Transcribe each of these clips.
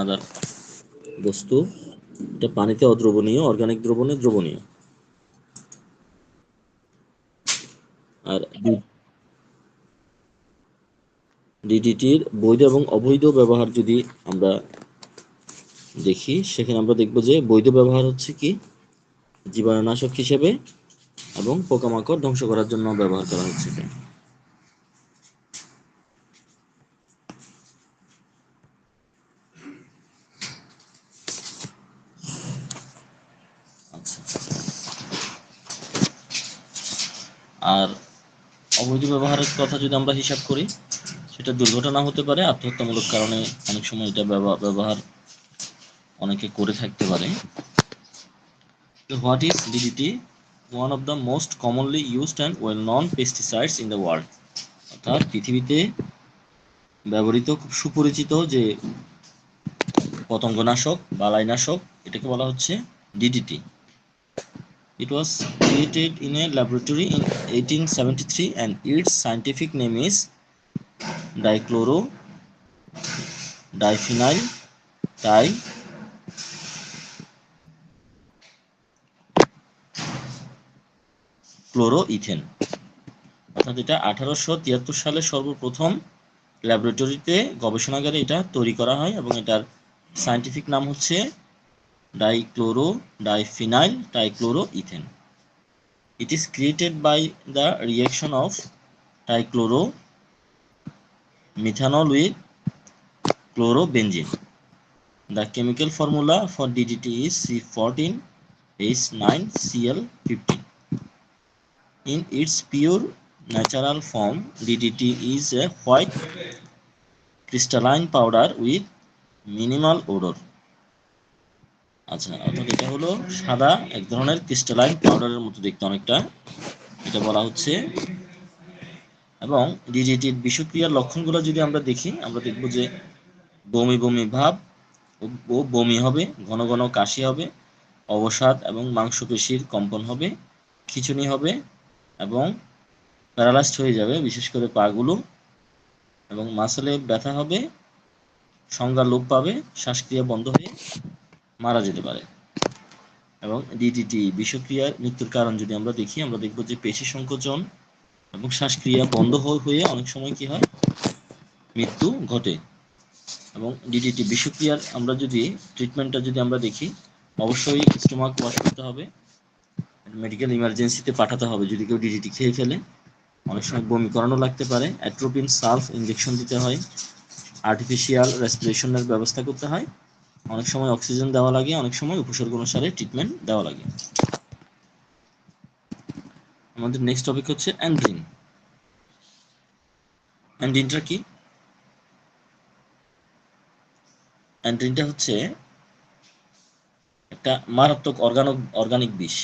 আদার বস্তু, এটা পানিতে অদ্রবণীয়, অর্গানিক দ্রবণে দ্রবণীয়। আর ডিডিটির বৈধ এবং অবৈধ ব্যবহার যদি আমরা দেখি, সেখানে আমরা দেখব যে বৈধ ব্যবহার হচ্ছে কি, জীবাণুনাশক হিসেবে এবং পোকামাকড় ধ্বংস করার জন্য ব্যবহার করা হচ্ছে। আচ্ছা, আর অবৈধ ব্যবহারের কথা যদি আমরা হিসাব করি, সেটা দুর্ঘটনা হতে পারে, আত্মহত্যামূলক কারণে অনেক সময় এটা ব্যবহার অনেকে করে থাকতে পারে। What is DDT? One of the most commonly used and well known pesticides in the world. অর্থাৎ পৃথিবীতে ব্যবহৃত খুব সুপরিচিত যে পতঙ্গনাশক, বালাইনাশক, এটাকে বলা হচ্ছে DDT. It was created in a laboratory in 1873 and its scientific name is dichloro-diphenyl trichloroethane। অর্থাৎ এটা 1873 সালে সর্বপ্রথম ল্যাবরেটরিতে, গবেষণাগারে এটা তৈরি করা হয় এবং এটার সায়েন্টিফিক নাম হচ্ছে dichloro-diphenyl ট্রাইক্লোরোইথেন। It is created by the reaction of trichloromethanol with chlorobenzene. The chemical formula for DDT is C14H9Cl15. In its pure natural form, DDT is a white crystalline powder with minimal odor. আচ্ছা, অর্থাৎ এটা হলো সাদা এক ধরনের crystalline পাউডারের মতো দেখতে অনেকটা, এটা বলা হচ্ছে। এবং ডিডিটির বিষক্রিয়ার লক্ষণগুলো যদি আমরা দেখি, আমরা দেখব যে বমি বমি ভাব ও বমি হবে, ঘন ঘন কাশি হবে, অবসাদ এবং মাংসপেশির কম্পন হবে, খিঁচুনি হবে এবং প্যারালাইজড হয়ে যাবে, বিশেষ করে পাগুলো, এবং মাসলে ব্যথা হবে, সংজ্ঞা লোপ পাবে, শ্বাসক্রিয়া বন্ধ হয়ে মারা যেতে পারে। এবং ডিডিটি বিষক্রিয়ার মৃত্যুর কারণ যদি আমরা দেখি, আমরা দেখব যে পেশি সংকোচন এবং শ্বাসক্রিয়া বন্ধ হয়ে অনেক সময় কি হয়, মৃত্যু ঘটে। এবং ডিডিটি বিষক্রিয়ার আমরা যদি ট্রিটমেন্টটা যদি আমরা দেখি, অবশ্যই স্টোমাক ওয়াশ করতে হবে, মেডিকেল ইমার্জেন্সিতে পাঠাতে হবে যদি কেউ ডিডিটি খেয়ে ফেলে। অনেক সময় বমি করানো লাগতে পারে, অ্যাট্রোপিন সালফ ইঞ্জেকশন দিতে হয়, আর্টিফিশিয়াল রেসপিরেশনের ব্যবস্থা করতে হয়, অনেক সময় অক্সিজেন দেওয়া লাগে, অনেক সময় উপসর্গ অনুসারে ট্রিটমেন্ট দেওয়া লাগে। আমাদের নেক্সট টপিক হচ্ছে অ্যান্ড্রিন। অ্যান্ড্রিনটা কি? অ্যান্ড্রিনটা হচ্ছে একটা মারাত্মক অর্গানিক বিষ।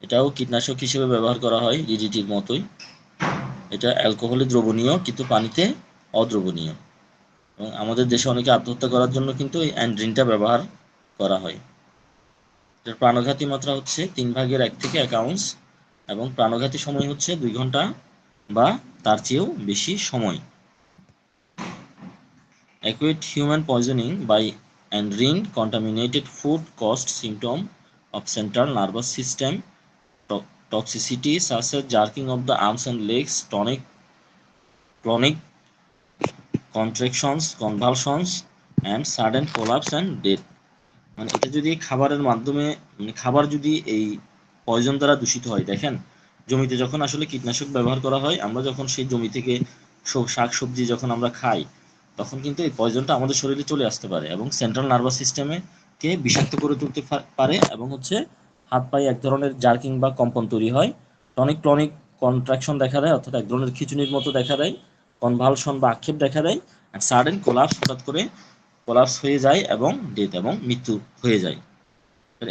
এটাও কীটনাশক হিসেবে ব্যবহার করা হয় ডিডিটির মতোই। এটা অ্যালকোহলে দ্রবণীয় কিন্তু পানিতে অদ্রবণীয়। এবং আমাদের দেশে অনেকে আত্মহত্যা করার জন্য কিন্তু এই অ্যান্ড্রিনটা ব্যবহার করা হয়। এটার প্রাণঘাতী মাত্রা হচ্ছে 1/3 থেকে 1 আউন্স এবং প্রাণঘাতী সময় হচ্ছে 2 ঘন্টা বা তার চেয়েও বেশি সময়। Acute human poisoning by andrine contaminated food causes symptoms of central nervous system toxicity such as jerking of the arms and legs, clonic contractions, convulsions, and sudden collapse and death। মানে এটা যদি খাবারের মাধ্যমে, মানে খাবার যদি এই পয়জন দ্বারা দূষিত হয়, দেখেন জমিতে যখন আসলে কীটনাশক ব্যবহার করা হয়, আমরা যখন সেই জমি থেকে শাক সবজি যখন আমরা খাই, তখন কিন্তু এই পয়জনটা আমাদের শরীরে চলে আসতে পারে এবং সেন্ট্রাল নার্ভাস সিস্টেমে কে বিষাক্ত করে তুলতে পারে এবং হচ্ছে হাত পায়ে এক ধরনের জার্কিং বা কম্পন তৈরি হয়, ক্লনিক কন্ট্রাকশন দেখা দেয়, অর্থাৎ এক ধরনের খিঁচুনির মতো দেখা দেয়, কনভালশন বা আক্ষেপ দেখা দেয়, আর সাডেন কোলাপস, হঠাৎ করে কোলাপস হয়ে যায় এবং ডেথ এবং মৃত্যু হয়ে যায়।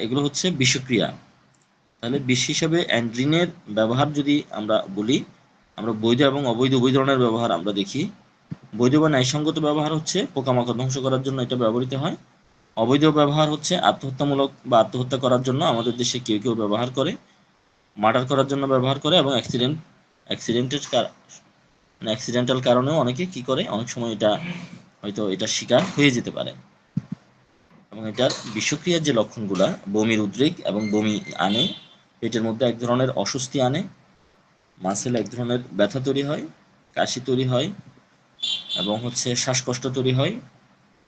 এগুলো হচ্ছে বিষক্রিয়া। তাহলে বিষ হিসাবে অ্যান্ড্রিনের ব্যবহার যদি আমরা বলি, আমরা বৈধ এবং অবৈধ উভয় ধরনের ব্যবহার আমরা দেখি। বৈধ বা ন্যায়সঙ্গত ব্যবহার হচ্ছে পোকামাকড় ধ্বংস করার জন্য এটা ব্যবহৃত হয়। অবৈধ ব্যবহার হচ্ছে আত্মহত্যামূলক বা আত্মহত্যা করার জন্য আমাদের দেশে কেউ কেউ ব্যবহার করে, মার্ডার করার জন্য ব্যবহার করে এবং অ্যাক্সিডেন্টাল কারণেও অনেকে কি করে, অনেক সময় এটা হয়তো এটা শিকার হয়ে যেতে পারে। এবং এটার বিষক্রিয়ার যে লক্ষণগুলা বমির উদ্রেক এবং বমি আনে, পেটের মধ্যে এক ধরনের অস্বস্তি আনে, মাসেল এক ধরনের ব্যথা তৈরি হয়, কাশি তৈরি হয় এবং শ্বাসকষ্ট তৈরি হয়,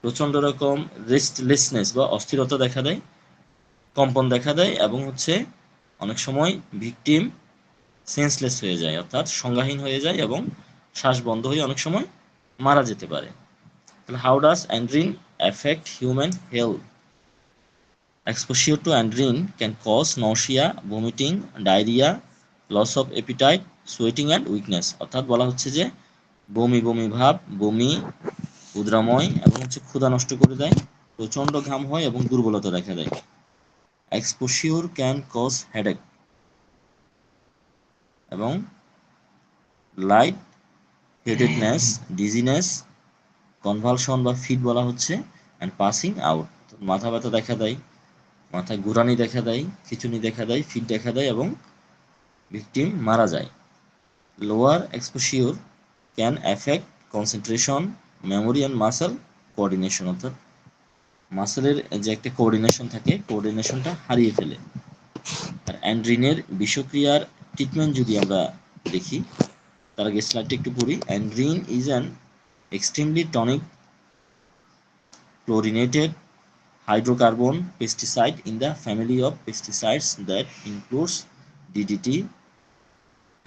প্রচণ্ড রকম রেস্টলেসনেস বা অস্থিরতা দেখা দেয়, কম্পন দেখা দেয় এবং অনেক সময় ভিকটিম সেন্সলেস হয়ে যায়, অর্থাৎ সংজ্ঞাহীন হয়ে যায় এবং শ্বাস বন্ধ হয়ে অনেক সময় মারা যেতে পারে। তাহলে how does endrin affect human health? Exposure to andrine can cause nausea, vomiting, diarrhea, loss of appetite, sweating and weakness. অর্থাৎ বলা হচ্ছে যে বমি বমি ভাব, বমি, ক্ষুদ্রাময় এবং ক্ষুধা নষ্ট করে দেয়, প্রচণ্ড ঘাম হয় এবং দুর্বলতা দেখা দেয়। Exposure can cause headache এবং লাইট হেডেডনেস, ডিজিনেস, কনভালশন বা ফিট বলা হচ্ছে, অ্যান্ড পাসিং আউট, মাথা ব্যথা দেখা দেয়, মাথায় ঘুরানি দেখা দেয়, খিঁচুনি দেখা দেয়, ফিট দেখা দেয় এবং ভিকটিম মারা যায়। Lower exposure can affect concentration, memory and muscle coordination, অর্থাৎ মাসেলের যে একটা কোঅর্ডিনেশন থাকে, কোঅর্ডিনেশনটা হারিয়ে ফেলে। আর অ্যান্ড্রিনের বিষক্রিয়ার ট্রিটমেন্ট যদি আমরা দেখি, তার আগে স্লাইডটা একটু পড়ি। Endrin is an extremely toxic chlorinated hydrocarbon pesticide in the family of pesticides that includes DDT,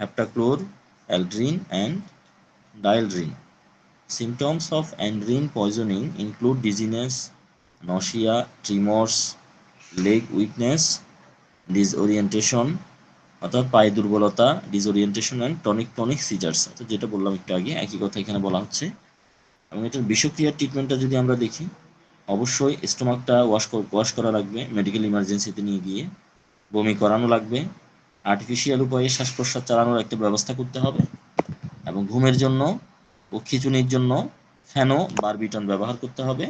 heptachlor, aldrin, and dieldrin. Symptoms of andrine poisoning include dizziness, nausea, tremors, leg weakness, disorientation, অর্থাৎ পায়ে দুর্বলতা, ডিসওরিয়েন্টেশন and tonic tonic scissors, অর্থাৎ যেটা বললাম একটু আগে, একই কথা এখানে বলা হচ্ছে। এবং এটার বিষক্রিয়ার ট্রিটমেন্টটা যদি আমরা দেখি, অবশ্যই স্টোমাকটা ওয়াশ করা লাগবে, মেডিকেল ইমার্জেন্সিতে নিয়ে গিয়ে বমি করানো লাগবে, আর্টিফিশিয়াল উপায়ে শ্বাস প্রশ্বাস চালানোর একটা ব্যবস্থা করতে হবে এবং ঘুমের জন্য ও খিঁচুনির জন্য ফেনো বারবিটন ব্যবহার করতে হবে,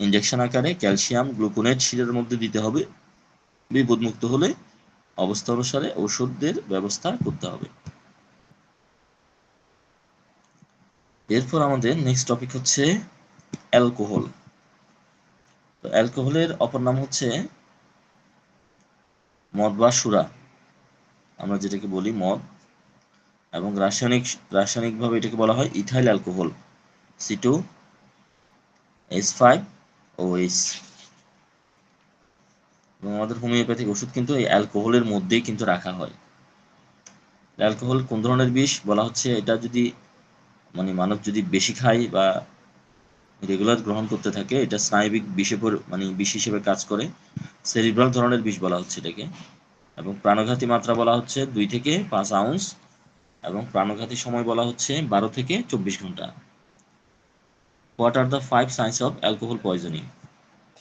ইনজেকশন আকারে ক্যালসিয়াম গ্লুকোনেট শিরার মধ্যে দিতে হবে, বিপদমুক্ত হলে অবস্থা অনুসারে ওষুধের ব্যবস্থা করতে হবে। এরপর আমাদের নেক্সট টপিক হচ্ছে অ্যালকোহল। তো অ্যালকোহলের অপর নাম হচ্ছে মদ বা সুরা, আমরা যেটাকে বলি মদ, এবং রাসায়নিকভাবে এটাকে বলা হয় ইথাইল অ্যালকোহল, C2H5OH। এবং আমাদের হোমিওপ্যাথিক ওষুধ কিন্তু এই অ্যালকোহলের মধ্যেই কিন্তু রাখা হয়। অ্যালকোহল কোন ধরনের বিষ বলা হচ্ছে, এটা যদি মানব যদি বেশি খায় বা রেগুলার গ্রহণ করতে থাকে, এটা স্নায়বিক বিষ হিসেবে কাজ করে, সেরিব্রাল ধরনের বিষ বলা হচ্ছে এটাকে। এবং প্রাণঘাতী মাত্রা বলা হচ্ছে 2 থেকে 5 আউন্স এবং প্রাণঘাতী সময় বলা হচ্ছে 12 থেকে 24 ঘন্টা। What are the 5 signs of alcohol poisoning?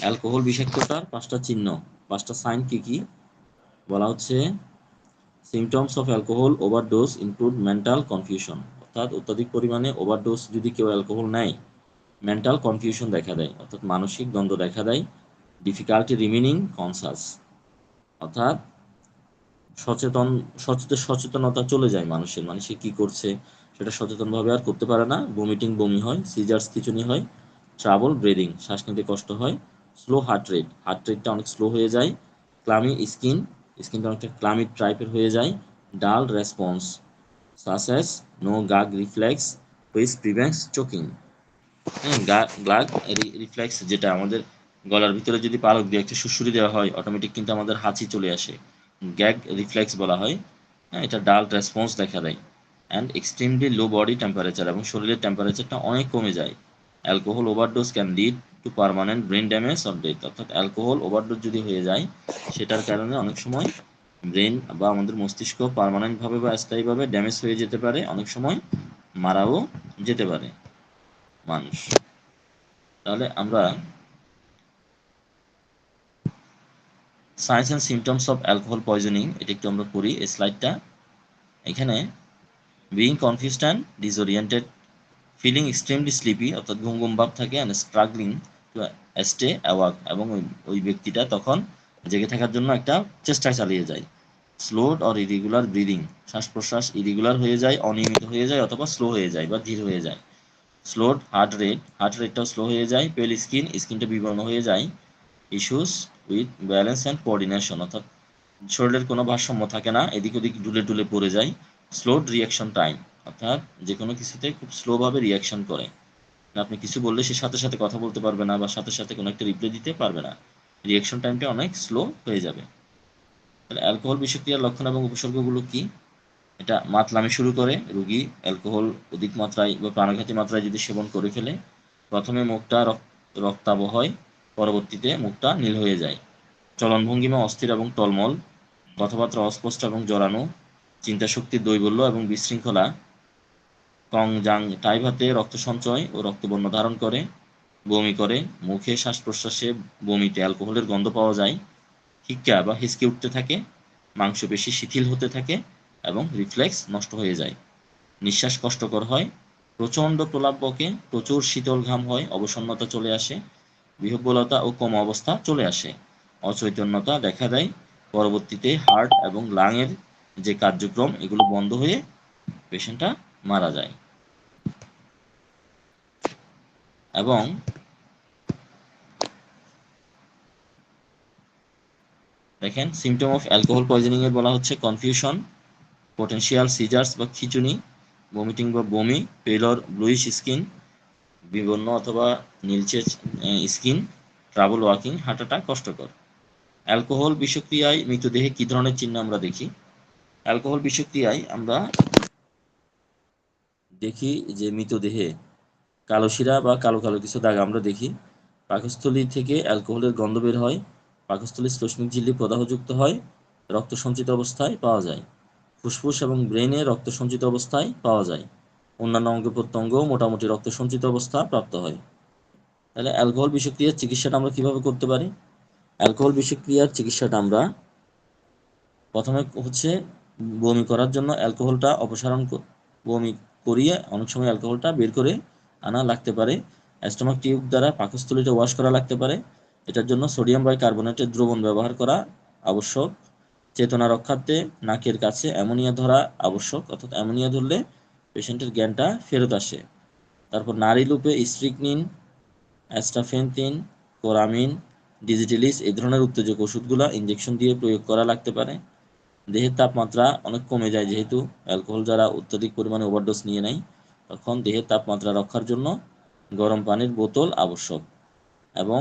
Alcohol বিষাক্ততার 5টা চিহ্ন, 5টা সাইন কি কি বলা হচ্ছে? Symptoms of alcohol overdose include mental confusion, অর্থাৎ অত্যাধিক পরিমাণে ওভারডোজ যদি কেউ অ্যালকোহল নেয়, মেন্টাল কনফিউশন দেখা দেয়, অর্থাৎ মানসিক দ্বন্দ্ব দেখা দেয়, ডিফিকাল্টি রিমেনিং কনসাস, অর্থাৎ সচেতনতা চলে যায় মানুষের, সে কি করছে সেটা সচেতনভাবে আর করতে পারে না, বমি হয়, সিজার্স খিঁচুনি হয়, ট্রাবল ব্রিদিং, শ্বাস নিতে কষ্ট হয়, স্লো হার্ট রেটটা অনেক স্লো হয়ে যায়, ক্লামি স্কিনটা অনেকটা ক্লামি টাইপের হয়ে যায়, dull response such as no gag reflex which prevents choking. হ্যাঁ, গ্লাগ রিফ্লেক্স, যেটা আমাদের গলার ভিতরে যদি পালক দিয়ে একটা সুড়সুড়ি দেওয়া হয়, অটোমেটিক কিন্তু আমাদের হাঁচি চলে আসে, গ্যাগ রিফ্লেক্স বলা হয়। হ্যাঁ, এটা ডাল রেসপন্স দেখা দেয়। And extremely low body temperature, এবং শরীরের টেম্পারেচারটা অনেক কমে যায়। Alcohol overdose can lead to permanent brain damage or death, অর্থাৎ অ্যালকোহল ওভারডোজ যদি হয়ে যায়, সেটার কারণে অনেক সময় ব্রেন বা আমাদের মস্তিষ্ক পার্মানেন্টভাবে বা স্থায়ীভাবে ড্যামেজ হয়ে যেতে পারে, অনেক সময় মারাও যেতে পারে মানুষ। তাহলে আমরা signs and symptoms of alcohol poisoning এটা একটু আমরা পড়ি এই স্লাইডটা। এখানে being confused and disoriented, feeling extremely sleepy, অর্থাৎ ঘুম ঘুম ভাব থাকে, and struggling to stay awake, এবং ওই ব্যক্তিটা তখন জেগে থাকার জন্য একটা চেষ্টা চালিয়ে যায়। স্লোড অর ইরেগুলার ব্রিদিং, শ্বাস প্রশ্বাস ইরেগুলার হয়ে যায়, অনিয়মিত হয়ে যায়, অথবা স্লো হয়ে যায় বা ধীর হয়ে যায়। স্লোড হার্ট রেটটাও স্লো হয়ে যায়। পেল স্কিনটা বিবর্ণ হয়ে যায়। Issues with balance and coordination, অর্থাৎ শরীরের কোনো ভারসাম্য থাকে না, এদিক ওদিক ডুলে ডুলে পড়ে যায়। স্লোড রিয়াকশন টাইম, অর্থাৎ যে কোনো কিছুতে খুব স্লোভাবে রিয়াকশন করে। আপনি কিছু বললে সে সাথে সাথে কথা বলতে পারবে না বা সাথে সাথে কোনো একটা রিপ্লাই দিতে পারবে না, রিয়াকশন টাইমটা অনেক স্লো হয়ে যাবে। তাহলে অ্যালকোহল বিষক্রিয়ার লক্ষণ এবং উপসর্গগুলো কি? এটা মাতলামি শুরু করে। রোগী অ্যালকোহল অধিক মাত্রায় বা প্রাণঘাতী মাত্রায় যদি সেবন করে ফেলে, প্রথমে মুখটা রক্তাভ হয়, পরবর্তীতে মুখটা নীল হয়ে যায়। চলনভঙ্গিমা অস্থির এবং টলমল, কথাবার্তা অস্পষ্ট এবং জড়ানো, চিন্তাশক্তির দৈবল্য এবং বিশৃঙ্খলা, কংজাংটাইভাতে রক্ত সঞ্চয় ও রক্তবর্ণ ধারণ করে, বমি করে, মুখে শ্বাস প্রশ্বাসে বমিতে অ্যালকোহলের গন্ধ পাওয়া যায়, হিক্কা বা হিসকে উঠতে থাকে, মাংসপেশি শিথিল হতে থাকে এবং রিফ্লেক্স নষ্ট হয়ে যায়, নিঃশ্বাস কষ্টকর হয়, প্রচণ্ড প্রলাপ বকে, প্রচুর শীতল ঘাম হয়, অবসন্নতা চলে আসে, বিহ্বলতা ও কম অবস্থা চলে আসে, অচৈতন্যতা দেখা দেয়, পরবর্তীতে হার্ট এবং লাংয়ের যে কার্যক্রম এগুলো বন্ধ হয়ে পেশেন্টটা মারা যায়। এবং দেখেন সিমটম অফ অ্যালকোহল পয়জনিং এর বলা হচ্ছে কনফিউশন, পোটেনশিয়াল সিজার্স বা খিঁচুনি, ভমিটিং বা বমি, পেলর ব্লুইশ স্কিন, বিবর্ণ অথবা নীলচে স্কিন, ট্রাবল ওয়াকিং, হাঁটাটা কষ্টকর। অ্যালকোহল বিষক্রিয়ায় মৃতদেহে কি ধরনের চিহ্ন আমরা দেখি? অ্যালকোহল বিষক্রিয়ায় আমরা দেখি যে মৃতদেহে কালো শিরা বা কালো কালো কিছু দাগ আমরা দেখি। পাকস্থলী থেকে অ্যালকোহলের গন্ধ বের হয়, পাকস্থলীর শ্লেষ্মিক ঝিল্লি প্রদাহযুক্ত হয়, রক্ত সঞ্চিত অবস্থায় পাওয়া যায়, ফুসফুস এবং ব্রেনে রক্ত সঞ্চিত অবস্থায় পাওয়া যায়, অন্যান্য অঙ্গ প্রত্যঙ্গ মোটামুটি রক্ত সঞ্চিত অবস্থা প্রাপ্ত হয়। তাহলে অ্যালকোহল বিষক্রিয়ার চিকিৎসাটা আমরা কিভাবে করতে পারি? অ্যালকোহল বিষক্রিয়ার চিকিৎসাটা আমরা প্রথমে হচ্ছে বমি করার জন্য অ্যালকোহলটা বমি করিয়ে অনেক সময় অ্যালকোহলটা বের করে আনা লাগতে পারে। স্টমাক টিউব দ্বারা পাকস্থলীটা ওয়াশ করা লাগতে পারে। এটার জন্য সোডিয়াম বাইকার্বনেটের দ্রবণ ব্যবহার করা আবশ্যক। চেতনা রক্ষার্থে নাকের কাছে অ্যামোনিয়া ধরা আবশ্যক, অর্থাৎ অ্যামোনিয়া ধরলে পেশেন্টের জ্ঞানটা ফেরত আসে। তারপর নাড়ি লুপে স্ট্রিকনিন, অ্যাস্টাফেন্থিন, কোরামিন, ডিজিটালিস এই ধরনের উত্তেজক ওষুধগুলো ইঞ্জেকশন দিয়ে প্রয়োগ করা লাগতে পারে। দেহের তাপমাত্রা অনেক কমে যায়, যেহেতু অ্যালকোহল যারা অত্যধিক পরিমাণে ওভারডোজ নিয়ে নেয়, তখন দেহের তাপমাত্রা রক্ষার জন্য গরম পানির বোতল আবশ্যক। এবং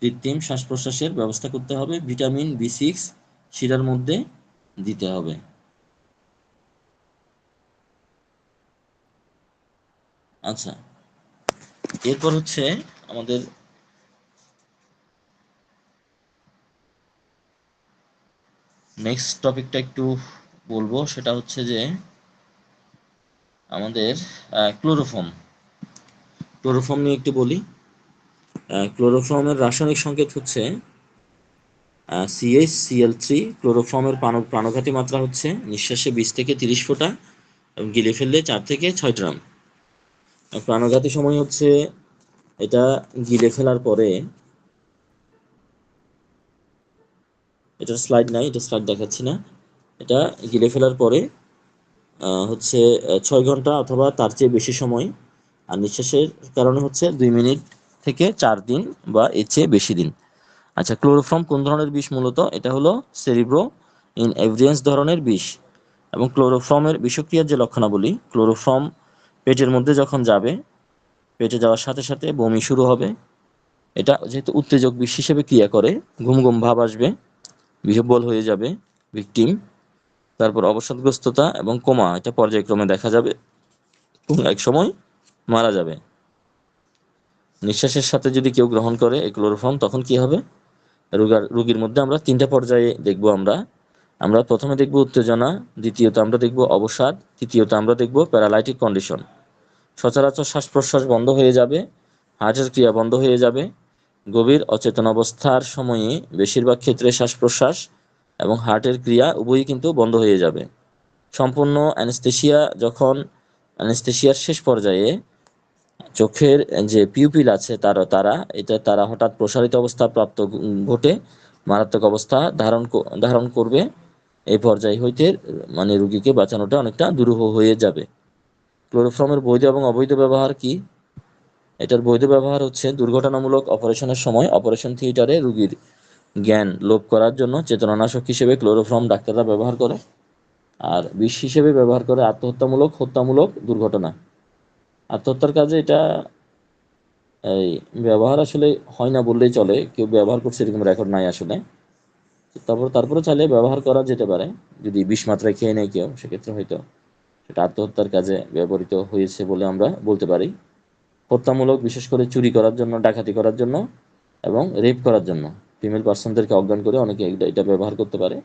কৃত্রিম শ্বাস প্রশ্বাসের ব্যবস্থা করতে হবে, ভিটামিন B6 শিরার মধ্যে দিতে হবে। আচ্ছা, এরপর হচ্ছে আমাদের নেক্সট টপিকটা একটু বলবো, সেটা হচ্ছে যে আমাদের ক্লোরোফর্ম ক্লোরোফর্ম নিয়ে একটু বলি। ক্লোরোফর্মের রাসায়নিক সংকেত হচ্ছে CH, Cl3। ক্লোরোফর্মের প্রাণঘাতী মাত্রা হচ্ছে নিঃশ্বাসে 20 থেকে 30 ফোঁটা এবং গিলে ফেললে 4 থেকে 6 গ্রাম। প্রাণঘাতী সময় হচ্ছে এটা গিলে ফেলার পরে, এটা স্লাইড নাই, এটা স্লাইড দেখাচ্ছি না। এটা গিলে ফেলার পরে হচ্ছে 6 ঘন্টা অথবা তার চেয়ে বেশি সময়, আর নিঃশ্বাসের কারণে হচ্ছে 2 মিনিট থেকে 4 দিন বা এর চেয়ে বেশি দিন। আচ্ছা, ক্লোরোফর্ম কোন ধরনের বিষ? মূলত এটা হলো সেরিব্রো ইন এভিডেন্স ধরনের বিষ। এবং ক্লোরোফর্মের বিষক্রিয়ার যে লক্ষণাবলী, ক্লোরোফর্ম পেটের মধ্যে যখন যাবে, পেটে যাওয়ার সাথে সাথে বমি শুরু হবে। এটা যেহেতু উত্তেজক বিষ হিসেবে ক্রিয়া করে, ঘুম ঘুম ভাব আসবে, বিহ্বল হয়ে যাবে ভিকটিম। তারপর অবসাদগ্রস্ততা এবং কোমা এটা পর্যায়ক্রমে দেখা যাবে এবং এক সময় মারা যাবে। নিঃশ্বাসের সাথে যদি কেউ গ্রহণ করে এই ক্লোরোফর্ম, তখন কি হবে? রোগীর মধ্যে আমরা 3টা পর্যায়ে দেখব। আমরা আমরা প্রথমে দেখব উত্তেজনা, দ্বিতীয়ত আমরা দেখব অবসাদ, তৃতীয়ত আমরা দেখব প্যারালাইটিক কন্ডিশন। সচরাচর শ্বাস প্রশ্বাস বন্ধ হয়ে যাবে, হার্টের ক্রিয়া বন্ধ হয়ে যাবে। গভীর অচেতন অবস্থার সময়ে বেশিরভাগ ক্ষেত্রে শ্বাস প্রশ্বাস এবং হার্টের ক্রিয়া উভয়ই কিন্তু বন্ধ হয়ে যাবে। সম্পূর্ণ অ্যানেস্থেশিয়ার শেষ পর্যায়ে চোখের যে পিউপিল আছে তারা হঠাৎ প্রসারিত অবস্থা প্রাপ্ত ঘটে মারাত্মক অবস্থা ধারণ করবে। এই পর্যায় হইতে মানে রোগীকে বাঁচানোটা অনেকটা দুরূহ হয়ে যাবে। ক্লোরোফর্মের বৈধ এবং অবৈধ ব্যবহার কি? এটার বৈধ ব্যবহার হচ্ছে দুর্ঘটনামূলক অপারেশনের সময় অপারেশন থিয়েটারে রোগীর জ্ঞান লোপ করার জন্য চেতনানাশক হিসেবে ক্লোরোফর্ম ডাক্তাররা ব্যবহার করে, আর বিষ হিসেবে ব্যবহার করে হত্যামূলক দুর্ঘটনা। আত্মহত্যার কাজে এটা এই ব্যবহার আসলে হয় না বললেই চলে, কেউ ব্যবহার করছে এরকম রেকর্ড নাই আসলে। তারপরে চাইলে ব্যবহার করা যেতে পারে, যদি বিষ মাত্রায় খেয়ে নেয় কেউ, সেক্ষেত্রে হয়তো সেটা আত্মহত্যার কাজে ব্যবহৃত হয়েছে বলে আমরা বলতে পারি। হত্যামূলক বিশেষ করে চুরি করার জন্য, ডাকাতি করার জন্য এবং রেপ করার জন্য ফিমেল পার্সনদেরকে অজ্ঞান করে অনেকে এটা ব্যবহার করতে পারে।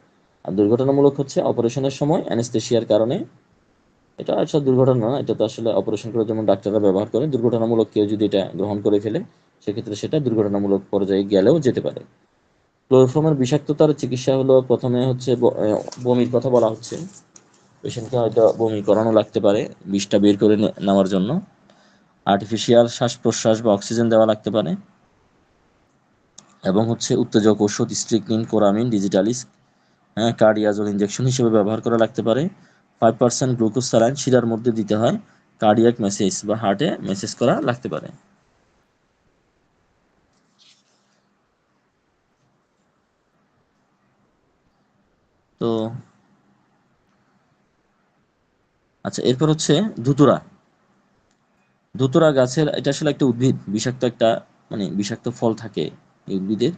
আর দুর্ঘটনামূলক হচ্ছে অপারেশনের সময় অ্যানেস্থেসিয়ার কারণে। এটা আসলে দুর্ঘটনা না, এটা তো আসলে অপারেশন করে যেমন ডাক্তাররা ব্যবহার করে, দুর্ঘটনামূলক কেউ যদি এটা গ্রহণ করে ফেলে সেক্ষেত্রে সেটা দুর্ঘটনামূলক পর্যায়ে গেলেও যেতে পারে। ক্লোরোফর্মের বিষাক্ততার চিকিৎসা হলো, প্রথমে হচ্ছে বমির কথা বলা হচ্ছে। পেশেন্টকে হয়তো বমি করানো লাগতে পারে বিষটা বের করে নেওয়ার জন্য। আর্টিফিশিয়াল শ্বাস প্রশ্বাস বা অক্সিজেন দেওয়া লাগতে পারে, এবং হচ্ছে উত্তেজক ওষুধ স্ট্রিকনিন, কোরামিন, ডিজিটালিস, কার্ডিয়াজোল ইনজেকশন হিসেবে ব্যবহার করা লাগতে পারে। 5% গ্লুকোজ স্যালাইন শিরার মধ্যে দিতে হয়। কার্ডিয়াক মেসেজ বা হার্টে মেসেজ করা লাগতে পারে। তো আচ্ছা, এরপর হচ্ছে ধুতুরা। ধুতুরা গাছের, এটা আসলে একটা উদ্ভিদ, বিষাক্ত একটা মানে বিষাক্ত ফল থাকে এই উদ্ভিদের।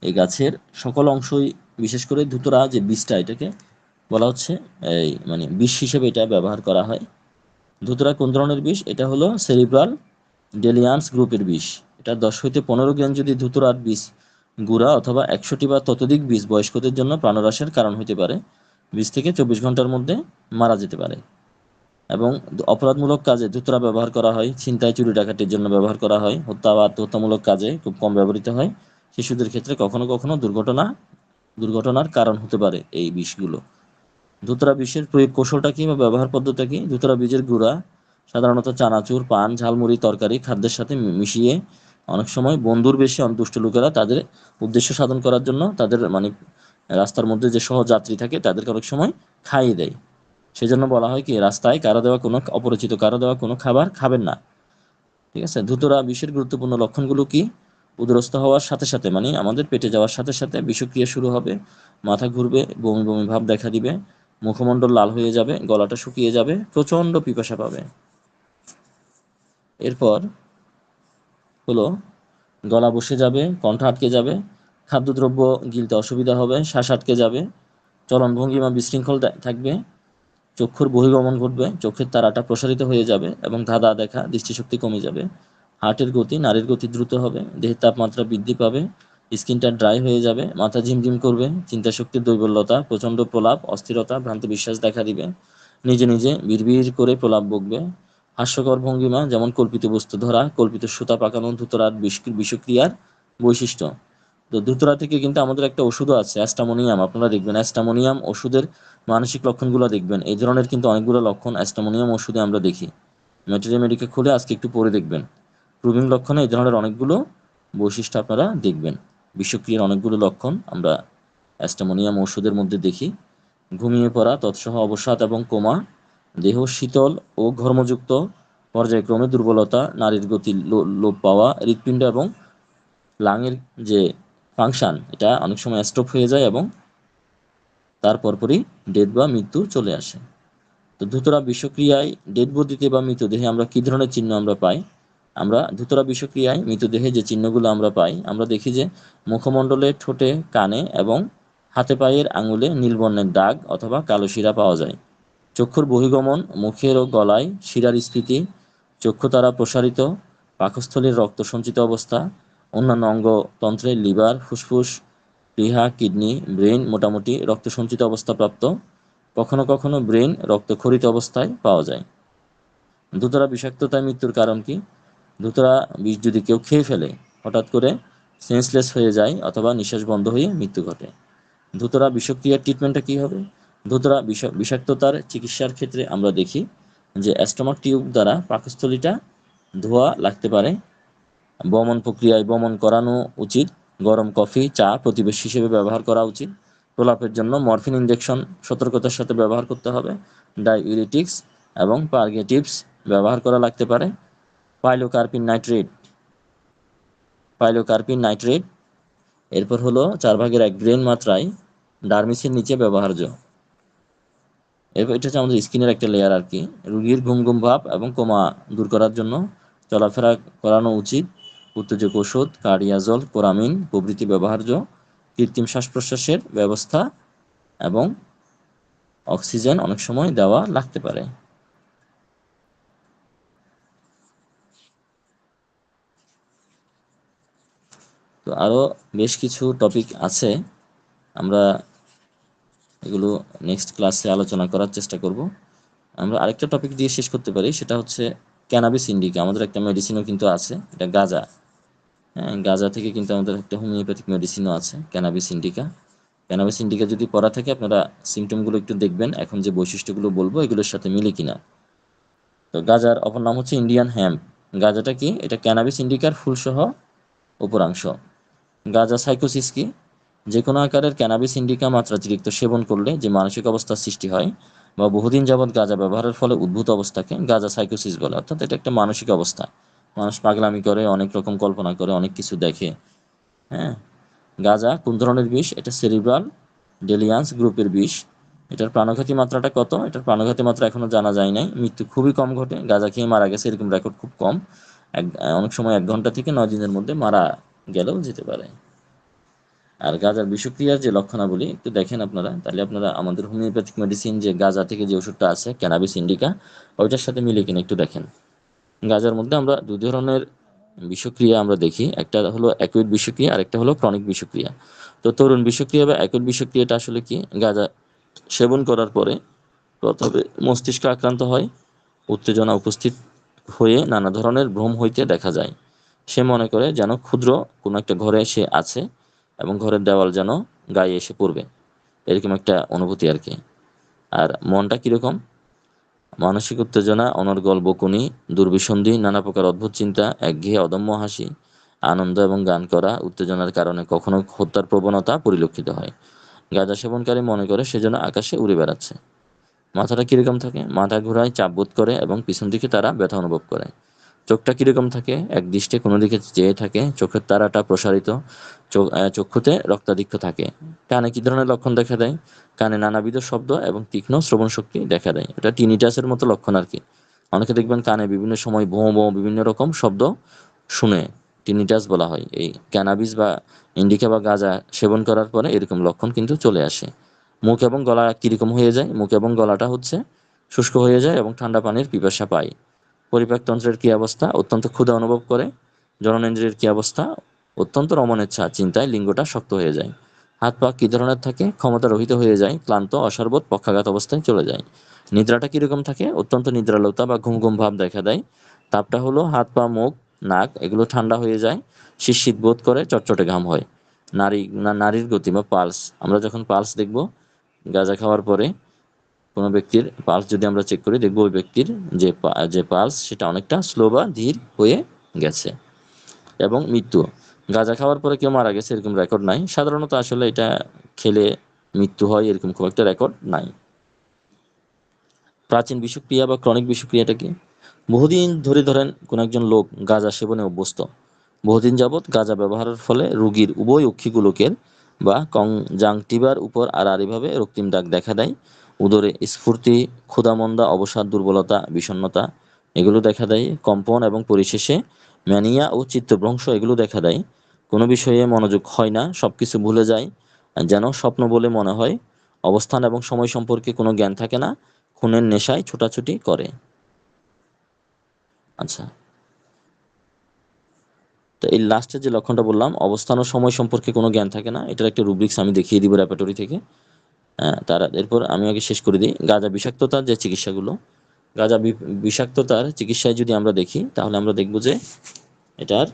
এই গাছের সকল অংশই, বিশেষ করে ধুতুরা যে বীজটা, এটাকে বলা হচ্ছে এই বিষ হিসেবে এটা ব্যবহার করা হয়। ধুতুরা কোন ধরনের বিষ? এটা হলো সেরিব্রাল ডেলিয়ান্স গ্রুপের বিষ। এটা 10 হইতে 15 গ্রাম যদি ধুতুরার বিষ গুঁড়া অথবা 100টি বা ততোধিক বীজ বয়স্কদের জন্য প্রাণনাশের কারণ হতে পারে। 20 থেকে 24 ঘন্টার মধ্যে মারা যেতে পারে। এবং অপরাধমূলক কাজে ধুতরা ব্যবহার করা হয়, ছিনতাই, চুরি, ডাকাতির জন্য ব্যবহার করা হয়, হত্যা বা আত্মহত্যামূলক কাজে খুব কম ব্যবহৃত হয়। শিশুদের ক্ষেত্রে কখনো কখনো দুর্ঘটনার কারণ হতে পারে এই বিষগুলো। ধুতরা বিষের প্রয়োগ কৌশলটা কি বা ব্যবহার পদ্ধতি কি? ধুতরা বীজের গুঁড়া সাধারণত চানাচুর, পান, ঝালমুড়ি, তরকারি, খাদ্যের সাথে মিশিয়ে, অনেক সময় বন্ধুর বেশি অন্তুষ্ট লোকেরা তাদের উদ্দেশ্য সাধন করার জন্য তাদের রাস্তার মধ্যে যে সহযাত্রী থাকে তাদেরকে অনেক সময় খাইয়ে দেয়। সেজন্য বলা হয় কি, রাস্তায় অপরিচিত কারো দেওয়া কোনো খাবার খাবেন না। ঠিক আছে? ধুতরা বিষের গুরুত্বপূর্ণ লক্ষণগুলো কি? উদরস্থ হওয়ার সাথে সাথে, আমাদের পেটে যাওয়ার সাথে সাথে বিষক্রিয়া শুরু হবে, মাথা ঘুরবে, বমি বমি ভাব দেখা দিবে, মুখমণ্ডল লাল হয়ে যাবে, গলাটা শুকিয়ে যাবে, প্রচণ্ড পিপাসা পাবে। এরপর হলো গলা বসে যাবে, কণ্ঠ আটকে যাবে, খাদ্যদ্রব্য গিলতে অসুবিধা হবে, শ্বাস আটকে যাবে, চলন ভঙ্গিমা বিশৃঙ্খল থাকবে, চক্ষুর বহির্গমন ঘটবে, চোখের তারাটা প্রসারিত হয়ে যাবে এবং ধাঁধা দেখা, দৃষ্টিশক্তি কমে যাবে, হার্টের গতি, নাড়ির গতি দ্রুত হবে, দেহের তাপমাত্রা বৃদ্ধি পাবে, স্কিনটা ড্রাই হয়ে যাবে, মাথা ঝিমঝিম করবে, চিন্তাশক্তির দৈবল্যতা, প্রচণ্ড প্রলাপ, অস্থিরতা, ভ্রান্ত বিশ্বাস দেখা দিবে, নিজে নিজে বিড়বিড় করে প্রলাপ বকবে, হাস্যকর ভঙ্গিমা, যেমন কল্পিত বস্তু ধরা, কল্পিত সুতা পাকানো ধুতরার বিষক্রিয়ার বৈশিষ্ট্য। তো ধুতরা থেকে কিন্তু আমাদের একটা ওষুধও আছে, অ্যাস্টামোনিয়াম। আপনারা দেখবেন অ্যাস্টামোনিয়াম ওষুধের মানসিক লক্ষণগুলো দেখবেন, এই ধরনের কিন্তু অনেকগুলো লক্ষণ অ্যাস্টামোনিয়াম ওষুধে আমরা দেখি। মেডিকে খুলে আজকে একটু পড়ে দেখবেন, প্রবীণ লক্ষণে এই ধরনের অনেকগুলো বৈশিষ্ট্য আপনারা দেখবেন। বিষক্রিয়ার অনেকগুলো লক্ষণ আমরা অ্যাস্টামোনিয়াম ওষুধের মধ্যে দেখি। ঘুমিয়ে পড়া, তৎসহ অবসাদ এবং কোমা, দেহ শীতল ও ঘর্মযুক্ত, পর্যায়ক্রমে দুর্বলতা, নারীর গতি লোপ পাওয়া, হৃৎপিণ্ড এবং লাংয়ের যে ফাংশন, এটা অনেক সময় স্টপ হয়ে যায় এবং তার পরপরই ডেথ বা মৃত্যু চলে আসে। তো ধুতরা বিষক্রিয়ায় ডেড বডিতে বা মৃতদেহে আমরা কি ধরনের চিহ্ন আমরা পাই? আমরা ধুতরা বিষক্রিয়ায় মৃতদেহে যে চিহ্নগুলো আমরা পাই, আমরা দেখি যে মুখমণ্ডলে, ঠোঁটে, কানে এবং হাতে পায়ের আঙুলে নীল বর্ণের দাগ অথবা কালো শিরা পাওয়া যায়। চক্ষুর বহির্গমন, মুখের ও গলায় শিরার স্ফীতি, চক্ষুতারা প্রসারিত, পাকস্থলীর রক্ত সঞ্চিত অবস্থা, অন্যান্য অঙ্গতন্ত্রের লিভার, ফুসফুস, প্লীহা, কিডনি, ব্রেন মোটামুটি রক্ত সঞ্চিত অবস্থা প্রাপ্ত, কখনো কখনো ব্রেন রক্তক্ষরিত অবস্থায় পাওয়া যায়। ধুতরা বিষাক্ততায় মৃত্যুর কারণ কি? ধুতরা বিষ যদি কেউ খেয়ে ফেলে, হঠাৎ করে সেন্সলেস হয়ে যায় অথবা নিঃশ্বাস বন্ধ হয়ে মৃত্যু ঘটে। ধুতরা বিষক্রিয়ার ট্রিটমেন্টটা কী হবে? ধুতরা বিষাক্ততার চিকিৎসার ক্ষেত্রে আমরা দেখি যে স্টমাক টিউব দ্বারা পাকস্থলীটা ধোয়া লাগতে পারে, বমন প্রক্রিয়ায় বমন করানো উচিত, গরম কফি, চা প্রতিবেশ হিসেবে ব্যবহার করা উচিত, প্রলাপের জন্য মরফিন ইনজেকশন সতর্কতার সাথে ব্যবহার করতে হবে, ডাইউরেটিক্স এবং পার্গেটিভস ব্যবহার করা লাগতে পারে। পাইলোকার্পিন নাইট্রেট, এরপর হলো 4/1 গ্রেন মাত্রায় ডার্মিসের নিচে ব্যবহার্য। এরপর এটা হচ্ছে আমাদের স্কিনের একটা লেয়ার আর কি। রোগীর ঘুম ঘুম ভাব এবং কোমা দূর করার জন্য চলাফেরা করানো উচিত। উত্তেজক ওষুধ, কার্ডিয়াজল, কোরামিন প্রভৃতি ব্যবহার্য। কৃত্রিম শ্বাস প্রশ্বাসের ব্যবস্থা এবং অক্সিজেন অনেক সময় দেওয়া লাগতে পারে। তো আরো বেশ কিছু টপিক আছে, আমরা এগুলো নেক্সট ক্লাসে আলোচনা করার চেষ্টা করব। আমরা আরেকটা টপিক দিয়ে শেষ করতে পারি, সেটা হচ্ছে ক্যানাবিস ইন্ডিকা। আমাদের একটা মেডিসিনও কিন্তু আছে, এটা গাঁজা। হ্যাঁ, গাঁজা থেকে কিন্তু আমাদের একটা হোমিওপ্যাথিক মেডিসিনও আছে, ক্যানাবিস ইন্ডিকা। ক্যানাবিস ইন্ডিকা যদি পড়া থাকে আপনারা সিমটমগুলো একটু দেখবেন, এখন যে বৈশিষ্ট্যগুলো বলবো এগুলোর সাথে মিলে কিনা। তো গাঁজার অপর নাম হচ্ছে ইন্ডিয়ান হ্যাম্প। গাঁজাটা কি? এটা ক্যানাবিস ইন্ডিকার ফুলসহ উপরাংশ। গাঁজা সাইকোসিস কি? যে কোনো আকারের ক্যানাবিস ইন্ডিকা মাত্রাতিরিক্ত সেবন করলে যে মানসিক অবস্থার সৃষ্টি হয় বা বহুদিন যাবৎ গাঁজা ব্যবহারের ফলে উদ্ভূত অবস্থাকে গাঁজা সাইকোসিস বলে। অর্থাৎ এটা একটা মানসিক অবস্থা, মানুষ পাগলামি করে, অনেক রকম কল্পনা করে, অনেক কিছু দেখে। হ্যাঁ, গাঁজা কোন ধরনের বিষ? এটা সেরিব্রাল ডেলিয়ান্স গ্রুপের বিষ। এটার প্রাণঘাতী মাত্রাটা কত? এটার প্রাণঘাতী মাত্রা এখনো জানা যায় নাই। মৃত্যু খুবই কম ঘটে, গাঁজা খেয়ে মারা গেছে এরকম রেকর্ড খুব কম। অনেক সময় 1 ঘন্টা থেকে 9 দিনের মধ্যে মারা গেলেও যেতে পারে। আর গাঁজার বিষক্রিয়ার যে লক্ষণাবলী একটু দেখেন আপনারা, তাহলে আপনারা আমাদের হোমিওপ্যাথিক মেডিসিন যে গাঁজা থেকে যে ওষুধটা আছে ক্যানাবিস ইন্ডিকা, ওইটার সাথে মিলে কিনা একটু দেখেন। গাঁজার মধ্যে আমরা 2 ধরনের বিষক্রিয়া আমরা দেখি, একটা হলো অ্যাকুইট বিষক্রিয়া আর একটা হলো ক্রনিক বিষক্রিয়া। তো তরুণ বিষক্রিয়া বা অ্যাকুইট বিষক্রিয়াটা আসলে কি? গাঁজা সেবন করার পরে প্রথমে মস্তিষ্ক আক্রান্ত হয়, উত্তেজনা উপস্থিত হয়ে নানা ধরনের ভ্রম হইতে দেখা যায়। সে মনে করে যেন ক্ষুদ্র কোনো একটা ঘরে সে আছে এবং ঘরের দেওয়াল যেন গায়ে এসে পড়বে, এরকম একটা অনুভূতি আর কি। আর মনটা কিরকম? মানসিক উত্তেজনা, অনর্গল বকুনি, দুর্বিসন্ধি, নানা প্রকার অদ্ভুত চিন্তা, একঘেয়ে অদম্য হাসি, আনন্দ এবং গান করা, উত্তেজনার কারণে কখনো হত্যার প্রবণতা পরিলক্ষিত হয়। গাঁজা সেবনকারী মনে করে সেজন্য আকাশে উড়ে বেড়াচ্ছে। মাথাটা কিরকম থাকে? মাথা ঘোরায়, চাপ বোধ করে এবং পিছন দিকে তারা ব্যথা অনুভব করে। চোখটা কিরকম থাকে? একদৃষ্টে কোনো দিকে চেয়ে থাকে, চোখের তারাটা প্রসারিত, চক্ষুতে রক্তাধিক্য থাকে। কানে কি ধরনের লক্ষণ দেখা দেয়? কানে নানাবিধ শব্দ এবং তীক্ষ্ণ শ্রবণ শক্তি দেখা দেয়। এটা টিনিটাসের মতো লক্ষণ আর কি। অনেকে দেখবেন কানে বিভিন্ন সময় ভোঁ ভোঁ বিভিন্ন রকম শব্দ শুনে, টিনিটাস বলা হয়। এই ক্যানাবিস বা ইন্ডিকা বা গাঁজা সেবন করার পরে এরকম লক্ষণ কিন্তু চলে আসে। মুখ এবং গলা কিরকম হয়ে যায়? মুখ এবং গলাটা হচ্ছে শুষ্ক হয়ে যায় এবং ঠান্ডা পানির পিপাসা পায়। পরিপাকতন্ত্রের কি অবস্থা? অত্যন্ত ক্ষুধা অনুভব করে। জননেন্দ্রিয়ের কি অবস্থা? অত্যন্ত রমণেচ্ছা, চিন্তায় লিঙ্গটা শক্ত হয়ে যায়। হাত পা কি ধরনের থাকে? ক্ষমতা রহিত হয়ে যায়, ক্লান্ত, অসাড়বোধ, পক্ষাঘাত অবস্থায় চলে যায়। নিদ্রাটা কিরকম থাকে? অত্যন্ত নিদ্রালুতা বা ঘুম ঘুম ভাব দেখা দেয়। তাপটা হলো হাত পা মুখ নাক এগুলো ঠান্ডা হয়ে যায়, শীত বোধ করে, চটচটে ঘাম হয়। নারীর গতি বা পালস, আমরা যখন পালস দেখব গাঁজা খাওয়ার পরে কোনো ব্যক্তির পালস যদি আমরা চেক করি, দেখবো ওই ব্যক্তির যে পালস সেটা অনেকটা স্লো বা ধীর হয়ে গেছে। এবং মৃত্যু, গাঁজা খাওয়ার পরে কেউ মারা গেছে এরকম রেকর্ড নাই সাধারণত। আসলে এটা খেলে মৃত্যু হয় এরকম খুব একটা রেকর্ড নাই। প্রাচীন বিষক্রিয়া বা ক্রনিক বিষক্রিয়াটা কি? বহুদিন ধরে ধরেন কোন একজন লোক গাঁজা সেবনে অভ্যস্ত, বহুদিন যাবৎ গাঁজা ব্যবহারের ফলে রোগীর উভয় অক্ষিগোলকের বা কনজাংটিভার উপর আড়াআড়িভাবে রক্তিম দাগ দেখা দেয়। উদরে স্ফূর্তি, ক্ষুধামন্দা, অবসাদ, দুর্বলতা, বিষণ্ণতা এগুলো দেখা দেয়। কম্পন এবং পরিশেষে ম্যানিয়া ও চিত্তভ্রংশ এগুলো দেখা দেয়। কোনো বিষয়ে মনোযোগ হয় না, সবকিছু ভুলে যায়, যেন স্বপ্ন বলে মনে হয়। অবস্থান এবং সময় সম্পর্কে কোনো জ্ঞান থাকে না, খুনের নেশায় ছোটাছুটি করে। আচ্ছা, তো এই লাস্টের যে লক্ষণটা বললাম, অবস্থান ও সময় সম্পর্কে কোনো জ্ঞান থাকে না, এটার একটা রুব্রিক্স আমি দেখিয়ে দিব র্যাপাটরি থেকে। এরপর আমি আগে শেষ করে দিই গাঁজা বিষাক্ততার যে চিকিৎসাগুলো। গাঁজা বিষাক্ততার চিকিৎসায় যদি আমরা দেখি তাহলে আমরা দেখব যে এটার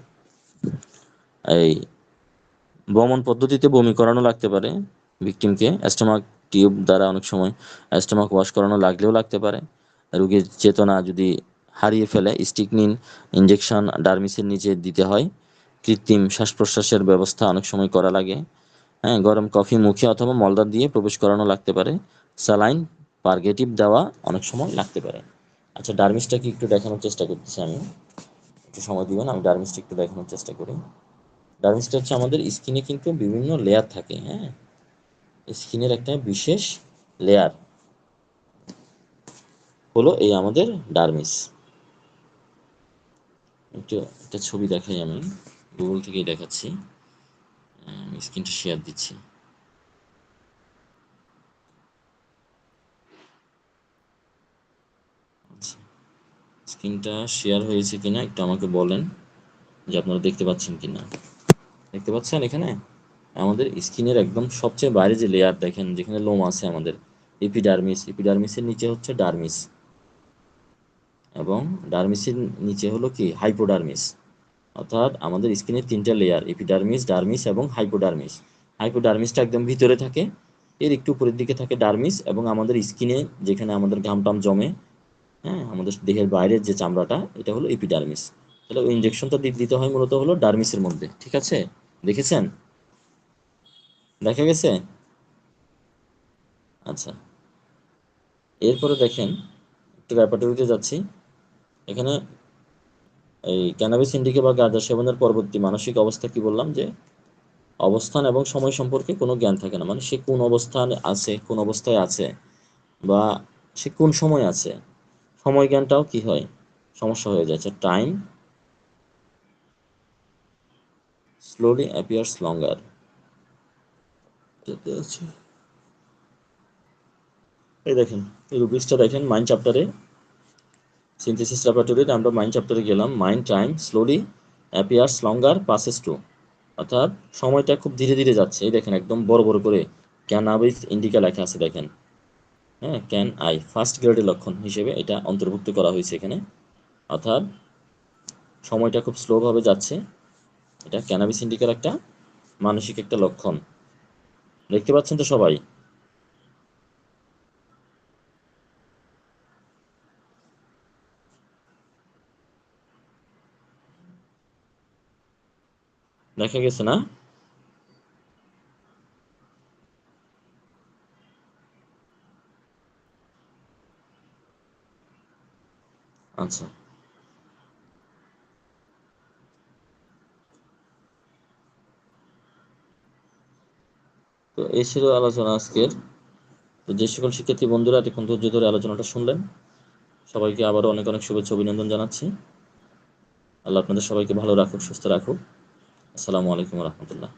এই বমন পদ্ধতিতে বমি করানো লাগতে পারে ভিকটিমকে, স্টোমাক টিউব দ্বারা অনেক সময় স্টোমাক ওয়াশ করানো লাগলেও লাগতে পারে। রোগীর চেতনা যদি হারিয়ে ফেলে স্টিকনিন ইনজেকশন ডার্মিসের নিচে দিতে হয়। কৃত্রিম শ্বাস প্রশ্বাসের ব্যবস্থা অনেক সময় করা লাগে। হ্যাঁ, গরম কফি মুখে অথবা মলদার দিয়ে প্রবেশ করানো লাগতে পারে। স্যালাইন পারগেটিভ দেওয়া অনেক সময় লাগতে পারে। আচ্ছা, ডার্মিসটা কি একটু দেখানোর চেষ্টা করতেছি আমি। একটু সময় দিবেন, আমি ডার্মিসটা একটু দেখানোর চেষ্টা করি। ডার্মিসটা হচ্ছে আমাদের স্কিনে কিন্তু বিভিন্ন লেয়ার থাকে, হ্যাঁ, স্কিনের একটা বিশেষ লেয়ার হলো এই আমাদের ডার্মিস। একটু একটা ছবি দেখাই, আমি গুগল থেকেই দেখাচ্ছি, আমি স্ক্রিনটা শেয়ার দিচ্ছি। আচ্ছা, স্ক্রিনটা শেয়ার হয়েছে কিনা একটু আমাকে বলেন যে আপনারা দেখতে পাচ্ছেন কিনা। দেখতে পাচ্ছেন এখানে আমাদের স্কিনের একদম সবচেয়ে বাইরে যে লেয়ার দেখেন, যেখানে লোম আছে আমাদের, এপিডার্মিস, এপিডার্মিসের নিচে হচ্ছে ডার্মিস, এবং ডার্মিসের নিচে হলো কি হাইপোডার্মিস। অর্থাৎ আমাদের স্কিনের তিনটা লেয়ার, এপিডার্মিস, ডার্মিস এবং হাইপোডার্মিস। হাইপোডার্মিসটা একদম ভিতরে থাকে, এর একটু উপরের দিকে থাকে ডার্মিস, এবং আমাদের স্কিনে যেখানে আমাদের ঘাম টাম জমে, হ্যাঁ, আমাদের দেহের বাইরের যে চামড়াটা, এটা হলো এপিডার্মিস। তাহলে ওই ইঞ্জেকশনটা দিতে হয় মূলত হলো ডার্মিসের মধ্যে, ঠিক আছে? দেখেছেন? দেখা গেছে? আচ্ছা, এরপরে দেখেন, একটু র্যাপাটরিতে যাচ্ছি। এখানে এই ক্যানাবিস ইন্ডিকা বা গাঁজা সেবনের পরবর্তী মানসিক অবস্থা কি বললাম, যে অবস্থান এবং সময় সম্পর্কে কোনো জ্ঞান থাকে না, মানে সে কোন অবস্থানে আছে, কোন অবস্থায় আছে, বা সে কোন সময় আছে, সময় জ্ঞানটাও কি হয়, সমস্যা হয়ে যাচ্ছে। টাইম স্লোলি অ্যাপিয়ার্স লঙ্গার, এই দেখেন, এই রুবিক্সটা দেখেন মাইন্ড চ্যাপ্টারে, সিনথেসিস ল্যাবরেটরিতে আমরা মাইন্ড চ্যাপ্টারে গেলাম। মাইন্ড টাইম স্লোলি অ্যাপিয়ার্স লঙ্গার পাসেস টু, অর্থাৎ সময়টা খুব ধীরে ধীরে যাচ্ছে। এই দেখেন একদম বড় বড় করে ক্যানাবিস ইন্ডিকা লেখা আছে দেখেন, হ্যাঁ, ক্যান আই ফার্স্ট গ্রেডের লক্ষণ হিসেবে এটা অন্তর্ভুক্ত করা হয়েছে এখানে। অর্থাৎ সময়টা খুব স্লোভাবে যাচ্ছে, এটা ক্যানাবিস ইন্ডিকার একটা মানসিক একটা লক্ষণ। দেখতে পাচ্ছেন তো সবাই? দেখা গেছে না? আচ্ছা, তো এই ছিল আলোচনা আজকের। তো যে সকল শিক্ষার্থী বন্ধুরা এতক্ষণ ধৈর্য ধরে আলোচনাটা শুনলেন, সবাইকে আবারও অনেক অনেক শুভেচ্ছা অভিনন্দন জানাচ্ছি। আল্লাহ আপনাদের সবাইকে ভালো রাখুক, সুস্থ রাখুক। আসসালামু আলাইকুম রহমতুল্লাহ।